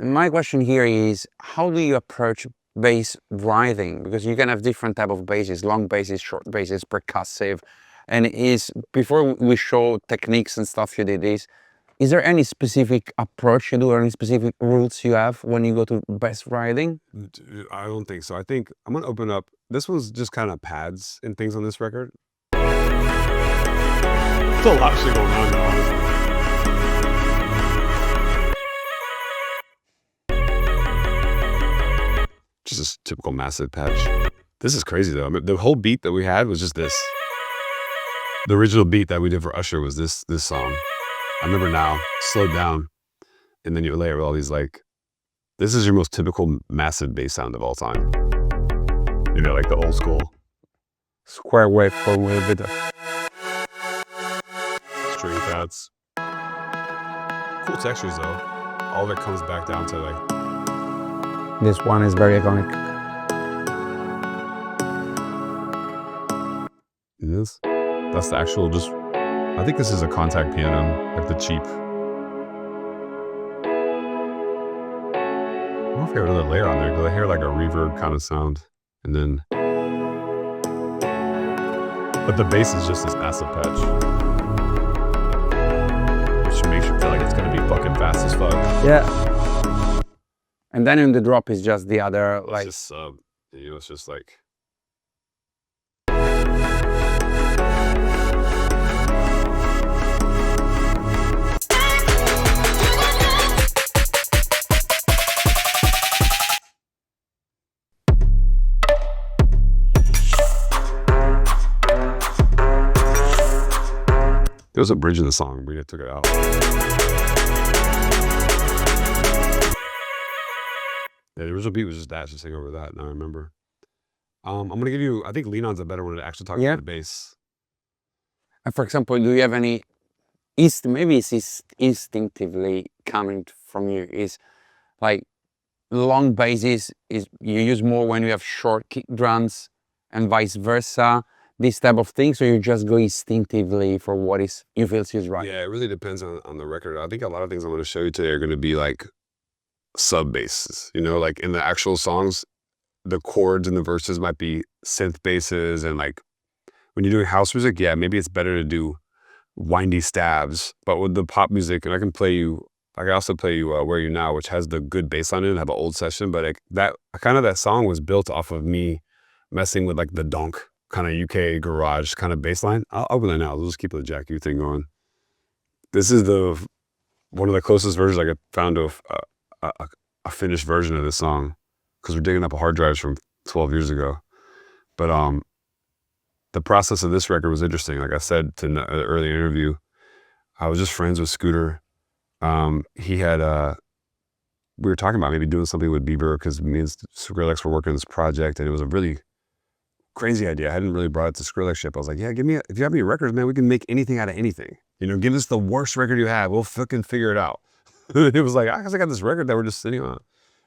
my question here is, how do you approach bass writing? Because you can have different type of basses, long basses, short basses, percussive. And before we show techniques and stuff you did, is there any specific approach you do or any specific rules you have when you go to bass writing? I don't think so. I think I'm gonna open up. This was just kind of pads and things on this record. There's a lot of shit going on though, honestly. Just a typical massive patch. This is crazy though. I mean, the whole beat that we had was just this. The original beat that we did for Usher was this song. I remember now, slowed down, and then you layer with all these like, this is your most typical massive bass sound of all time. You know, like the old school. Square wave for a little bit. String pads. Cool textures though. All of it comes back down to like. This one is very iconic. It is? That's the actual just, I think this is a contact piano, like the cheap. I don't know if I have another layer on there because I hear like a reverb kind of sound. And then, but the bass is just this massive patch. Which makes you feel like it's gonna be fucking fast as fuck. Yeah. And then in the drop is just the other, like. It's just sub, you know, it's just like. There was a bridge in the song, we took it out. Yeah, the original beat was just that, just sing over that, now I remember. I'm gonna give you, I think Lean On's a better one to actually talk about the bass. And for example, do you have any, maybe it's instinctively coming from you, is like long basses is you use more when you have short kick drums and vice versa, this type of things, or you just go instinctively for what you feel is right? Yeah, it really depends on the record. I think a lot of things I'm gonna show you today are gonna be like sub basses, you know, like in the actual songs, the chords and the verses might be synth basses, and like when you're doing house music, yeah, maybe it's better to do windy stabs. But with the pop music, and I can also play you Where You Now, which has the good bass on it and have an old session, but that song was built off of me messing with like the donk kind of UK garage kind of bass line. I'll open it now. We'll just keep the Jack U thing going. This is one of the closest versions I could found to a finished version of this song, because we're digging up hard drives from 12 years ago. But the process of this record was interesting. Like I said in the earlier interview, I was just friends with Scooter. He had we were talking about maybe doing something with Bieber, because me and Skrillex were working on this project, and it was a really crazy idea. I hadn't really brought it to Skrillex yet. I was like, yeah, if you have any records, man, we can make anything out of anything. You know, give us the worst record you have. We'll fucking figure it out. It was like, I got this record that we're just sitting on.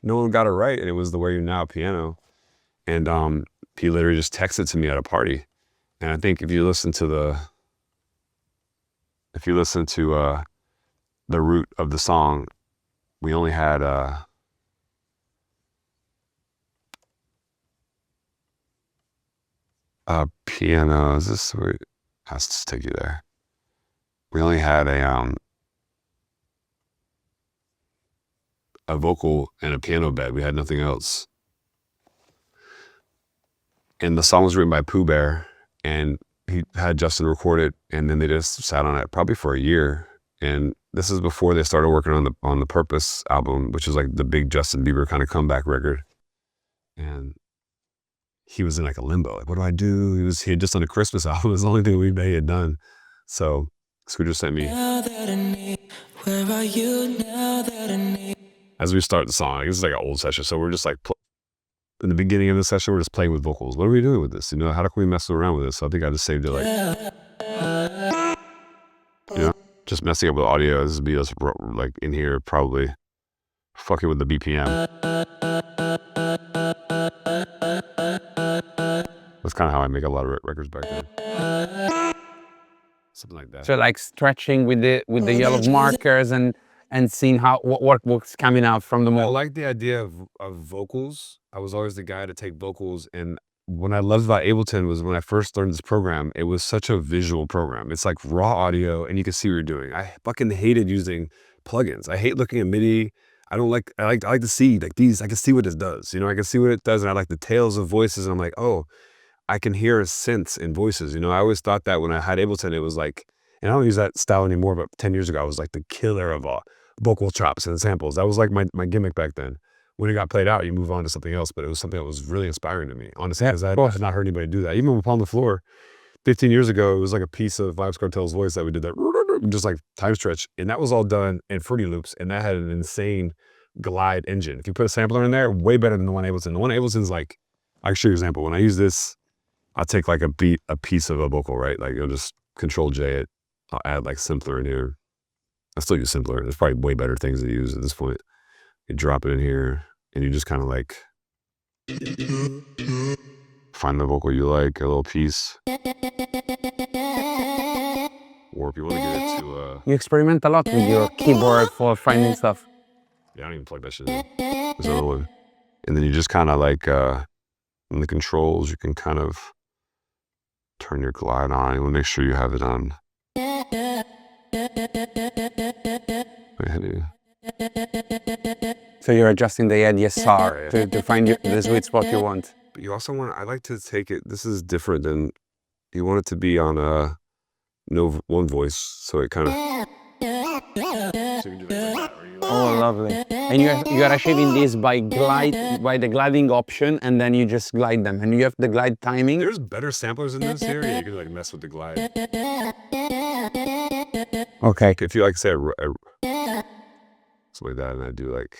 No one got it right, and it was the Where You Now piano. And he literally just texted to me at a party. And I think if you listen to the root of the song, we only had a piano. Is this where it has to take you there? We only had a vocal and a piano bed. We had nothing else. And the song was written by Pooh Bear, and he had Justin record it, and then they just sat on it probably for a year. And this is before they started working on the Purpose album, which is like the big Justin Bieber kind of comeback record. And he was in like a limbo. Like, what do I do? He had just done a Christmas album. It was the only thing he had done. So Scooter sent me. Where are you now that I need? As we start the song, this is like an old session. So we're just like, in the beginning of the session, we're just playing with vocals. What are we doing with this? You know, how can we mess around with this? So I think I just saved it like, you know, just messing up with audio. This would be us like in here, probably fucking with the BPM. That's kind of how I make a lot of records back then. Something like that. So like stretching with the yellow markers and and seeing what was coming out from the I mold. like the idea of vocals. I was always the guy to take vocals, and what I loved about Ableton was when I first learned this program, it was such a visual program. It's like raw audio, and you can see what you're doing. I fucking hated using plugins. I hate looking at MIDI. I like to see like these. I can see what this does. You know, I can see what it does, and I like the tails of voices. And I'm like, oh, I can hear synths in voices. You know, I always thought that when I had Ableton, it was like, and I don't use that style anymore, but 10 years ago, I was like the killer of all vocal chops and samples. That was like my gimmick back then. When it got played out, you move on to something else, but it was something that was really inspiring to me, honestly, because I had not heard anybody do that. Even with Upon the Floor, 15 years ago, it was like a piece of Vibes Cartel's voice that we did that, just like time stretch. And that was all done in Fruity Loops, and that had an insane glide engine. If you put a sampler in there, way better than the one Ableton. The one Ableton's like, I'll show you an example. When I use this, I'll take like a piece of a vocal, right? Like you'll just Control J it. I'll add like Simpler in here. I still use Simpler. There's probably way better things to use at this point. You drop it in here and you just kind of like find the vocal you like, a little piece. Or if you want to get it to You experiment a lot with your keyboard for finding stuff. yeah, I don't even plug that shit in. There's another one. And then you just kind of like in the controls, you can kind of turn your glide on. You want to make sure you have it on. So you're adjusting the ADSR to find the sweet spot you want. But you also want, I like to take it, this is different than, you want it to be on a no one voice, so it kind of. So you can do it like that, oh, lovely. And you are achieving this by the gliding option, and then you just glide them. And you have the glide timing. There's better samplers in this here. Yeah, you can like mess with the glide. Okay. If you like say something like that, and I do like.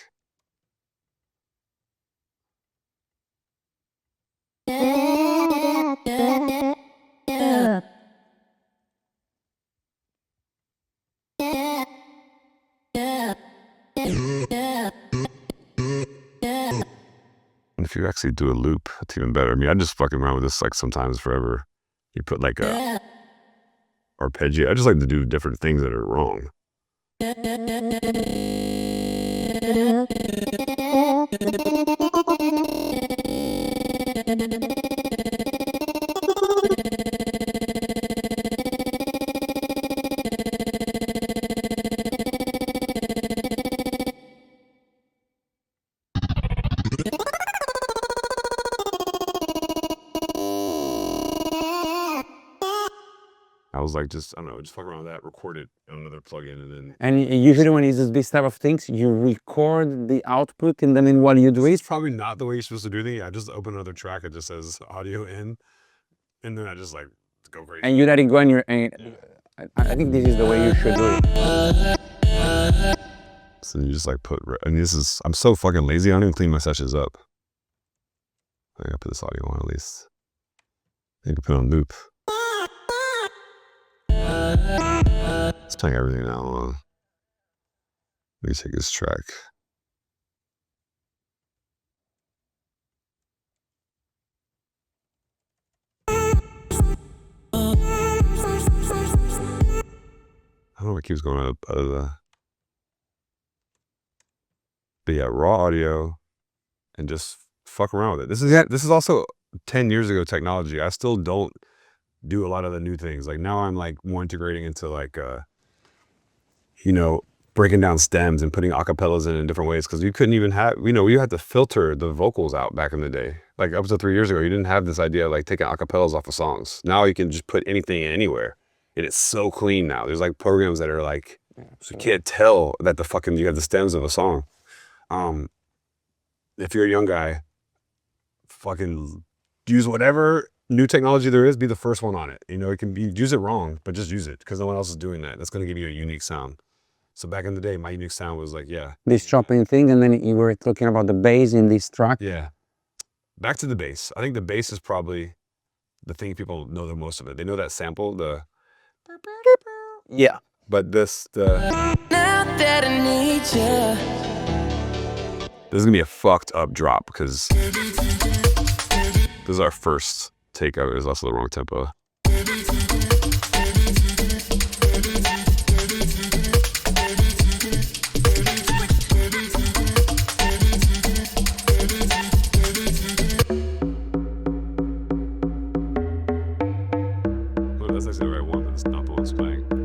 If you actually do a loop, it's even better. I mean, I just fucking around with this like sometimes forever. You put like a arpeggio. I just like to do different things that are wrong. I was like, just, I don't know, just fuck around with that, record it on another plugin, and then. And usually when you do this type of things, you record the output and then while you do it. It's probably not the way you're supposed to do things. I just open another track, it just says audio in, and then I just like go crazy. And you let it go, and I think this is the way you should do it. So you just like put, and this is, I'm so fucking lazy, I don't even clean my sessions up. I gotta put this audio on at least. I can put it on loop. Let's play everything now. Let me take this track. I don't know what keeps going out of the. But yeah, raw audio, and just fuck around with it. This is also 10 years ago technology. I still don't do a lot of the new things. Like now I'm like more integrating into like you know, breaking down stems and putting acapellas in different ways, because you couldn't even have, you know, you had to filter the vocals out back in the day. Like up to 3 years ago, you didn't have this idea of like taking acapellas off of songs. Now you can just put anything in anywhere, and it's so clean now. There's like programs that are like, you can't tell that the fucking, you have the stems of a song. If you're a young guy, fucking use whatever new technology there is, be the first one on it. You know, it can be, use it wrong, but just use it, because no one else is doing that. That's going to give you a unique sound. So back in the day, my unique sound was like, yeah. This chopping thing, and then you were talking about the bass in this track. Yeah. Back to the bass. I think the bass is probably the thing people know the most of it. They know that sample, the. Yeah. But this, now that I need you. This is gonna be a fucked up drop, because this is our first take of it. It's also the wrong tempo.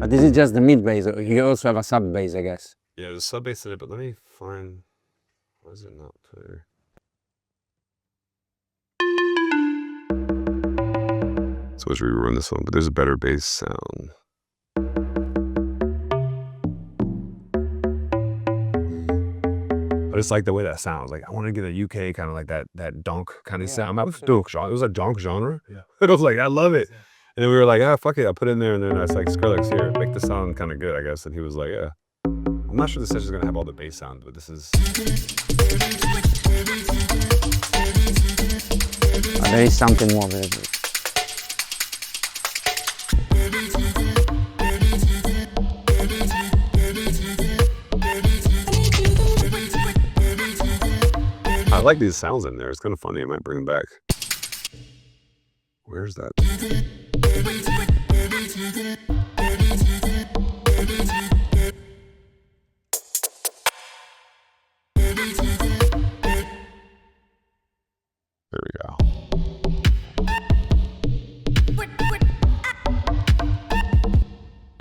But this is just the mid bass. You also have a sub bass, I guess. Yeah, there's sub bass in it, but let me find. Why is it not clear? So let's rerun this one, but there's a better bass sound. I just like the way that sounds. Like I want to get a UK kind of like that donk kind of sound. It was a donk genre. Yeah. I was like, I love it. And then we were like, ah, fuck it. I put it in there, and then I was like, Skrillex, here, make the sound kind of good, I guess. And he was like, yeah. I'm not sure the session's gonna have all the bass sound, but this is. There is something more with it. I like these sounds in there. It's kind of funny. I might bring them back. Where's that? There we go.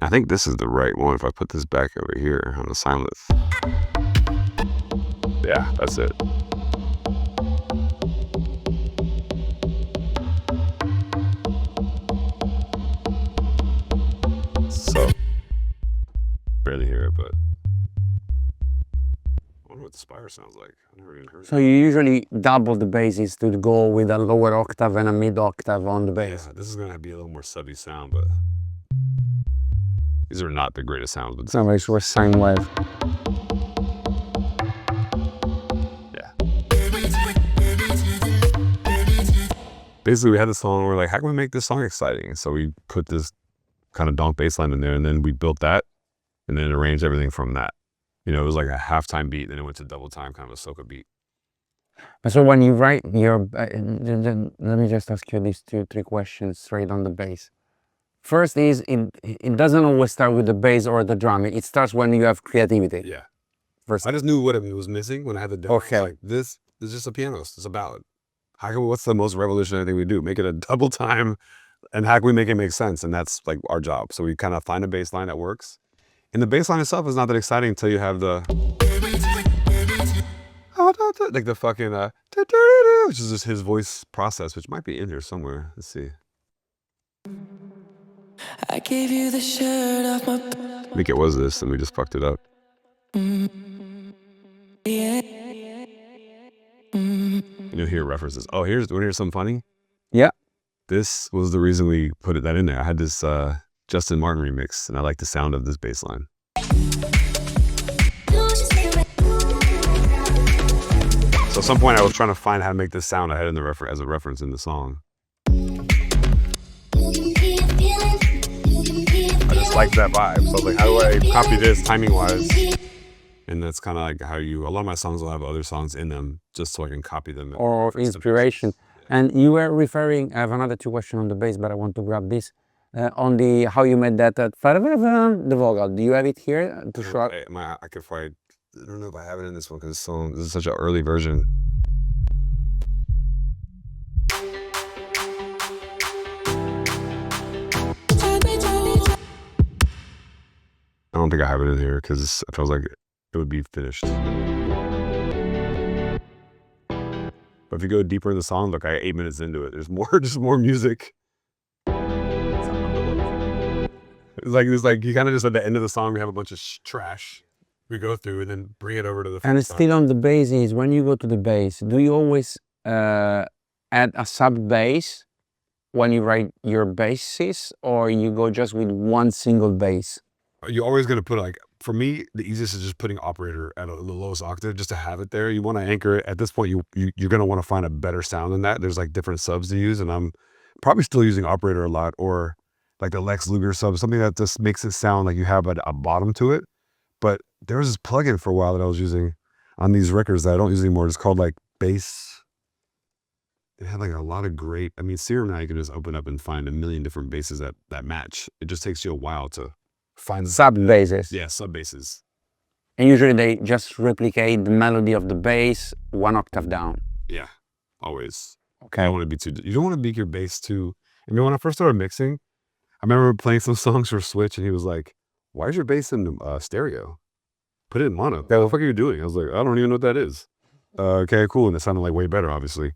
I think this is the right one if I put this back over here on the silence. Yeah, that's it. So, barely hear it, but I wonder what the Spire sounds like. I never even heard So you usually double the basses to go with a lower octave and a mid octave on the bass. Yeah, this is gonna be a little more subby sound, but these are not the greatest sounds. But Somebody's was sine wave. yeah. Basically, we had this song. We're like, how can we make this song exciting? So we put this kind of donk bass line in there, and then we built that, and then arranged everything from that. You know, it was like a halftime beat, then it went to double time, kind of a soca beat. So when you write your, let me just ask you these 2-3 questions straight on the bass. First is, it doesn't always start with the bass or the drum. It starts when you have creativity. Yeah. First, I just knew what it was missing when I had the demo. Okay. Like, this is just a piano. It's a ballad. What's the most revolutionary thing we do? Make it a double time, and how can we make it make sense? And that's like our job. So we kind of find a bass line that works. And the bass line itself is not that exciting until you have the like the fucking which is just his voice process, which might be in here somewhere. Let's see. I gave you the shirt off my. I think it was this, and we just fucked it up. Yeah. You'll hear references. Oh, wanna hear something funny? yeah. This was the reason we put that in there. I had this Justin Martin remix, and I like the sound of this bass line. So at some point I was trying to find how to make this sound. I had it in the as a reference in the song. I just liked that vibe. So I was like, how do I copy this timing wise? And that's kind of like how a lot of my songs will have other songs in them just so I can copy them. Or inspiration. And you were referring, I have another 2 questions on the bass, but I want to grab this. On the, how you made that, the vocal. Do you have it here to show? I could find, I don't know if I have it in this one because this is such an early version. I don't think I have it in here because I felt like it would be finished. But if you go deeper in the song, look, I 8 minutes into it. There's more, just more music. It's like you kind of just at the end of the song, we have a bunch of trash we go through and then bring it over to the. And still on the bass is, when you go to the bass, do you always add a sub bass when you write your basses, or you go just with one single bass? You're always going to put, like, for me, the easiest is just putting operator at the lowest octave just to have it there. You want to anchor it. At this point, you're going to want to find a better sound than that. There's like different subs to use, and I'm probably still using operator a lot, or like the Lex Luger sub, something that just makes it sound like you have a bottom to it. But there was this plugin for a while that I was using on these records that I don't use anymore. It's called like Bass. It had like a lot of great, I mean, Serum now you can just open up and find a million different basses that match. It just takes you a while to find Sub basses. Yeah, sub basses. And usually they just replicate the melody of the bass 1 octave down. Yeah, always. Okay. You don't want to be your bass too. I mean, when I first started mixing, I remember playing some songs for Switch, and he was like, why is your bass in stereo? Put it in mono. What the fuck are you doing? I was like, I don't even know what that is. Okay, cool. And it sounded like way better, obviously.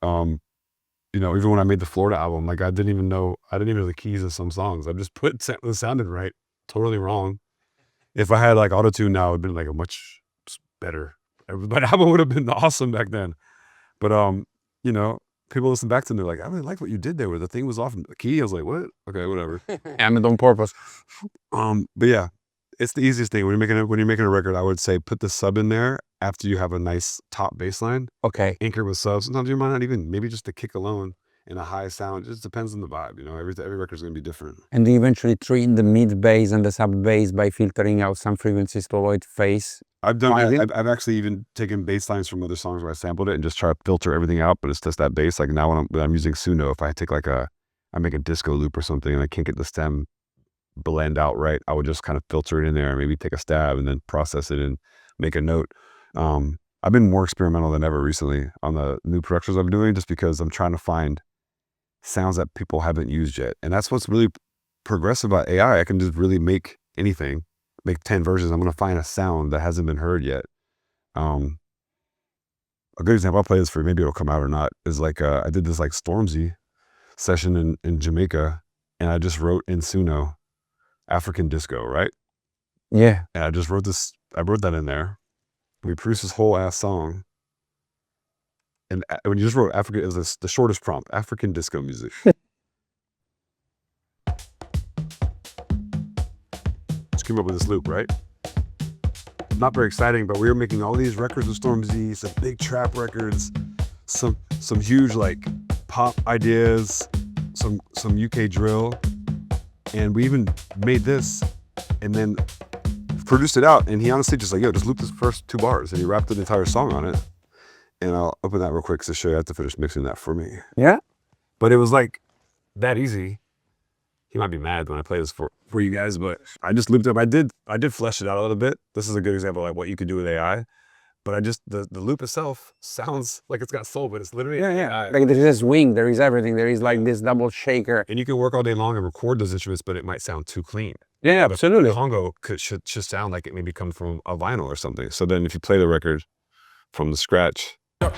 You know, even when I made the Florida album, like I didn't even know the keys of some songs. I just put it sounded right, totally wrong. If I had like auto-tune now, it'd been like a much better. But album would have been awesome back then. But you know, people listen back to them, they're like, I really like what you did there where the thing was off in the key. I was like, what? Okay, whatever. I mean, on purpose. But yeah, it's the easiest thing when you're making a record. I would say put the sub in there after you have a nice top bass line. Okay. Anchor with subs. Sometimes you might not even, maybe just the kick alone and a high sound. It just depends on the vibe. You know, every record's gonna be different. And do you eventually treat the mid bass and the sub bass by filtering out some frequencies to avoid phase? I've actually even taken bass lines from other songs where I sampled it and just try to filter everything out, but it's just that bass. Like now when I'm using Suno, if I take I make a disco loop or something and I can't get the stem blend out right, I would just kind of filter it in there, maybe take a stab and then process it and make a note. I've been more experimental than ever recently on the new productions I'm doing, just because I'm trying to find sounds that people haven't used yet. And that's what's really progressive about AI. I can just really make anything, make 10 versions. I'm going to find a sound that hasn't been heard yet. A good example, I'll play this for you, maybe it'll come out or not, is like I did this like Stormzy session in Jamaica, and I just wrote in Suno African disco, right? Yeah. And I wrote that in there. We produced this whole ass song. And when you just wrote African, it was the shortest prompt, African disco music. Just came up with this loop, right? Not very exciting, but we were making all these records with Stormzy, some big trap records, some huge like pop ideas, some UK drill. And we even made this and then produced it out. And he honestly just like, yo, just loop this first 2 bars. And he rapped the entire song on it. And I'll open that real quick to show you. I have to finish mixing that for me. Yeah. But it was like that easy. He might be mad when I play this for you guys, but I just looped up. I did flesh it out a little bit. This is a good example of like what you could do with AI. But the loop itself sounds like it's got soul, but it's literally AI. Like there is a swing, there is everything. There is like this double shaker. And you can work all day long and record those instruments, but it might sound too clean. Yeah, But absolutely. the congo should sound like it maybe come from a vinyl or something. So then if you play the record from the scratch, I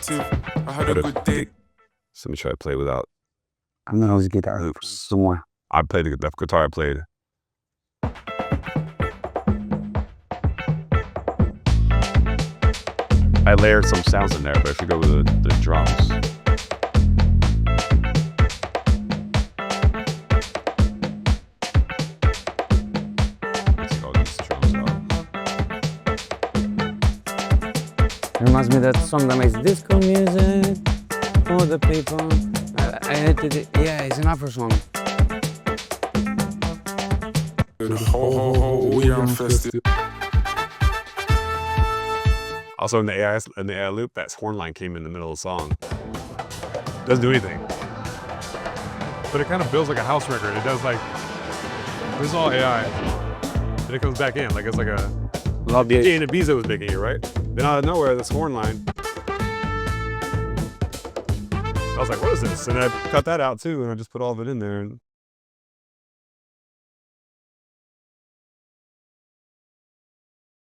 had a good day. so let me try to play without. I'm gonna use guitar. Oops. Somewhere. I played the guitar I played. I layered some sounds in there, but if you go with the drums. Let's go these drums out. Reminds me of that song that makes disco music for the people. Yeah, it's an Afro song. We are festive. Also in the AI loop, that horn line came in the middle of the song. Doesn't do anything. But it kind of builds like a house record. It does like, this is all AI. And it comes back in, like it's like a, Love the Jay and Ibiza was making it, right? Then out of nowhere, this horn line. I was like, what is this? And I cut that out too, and I just put all of it in there. And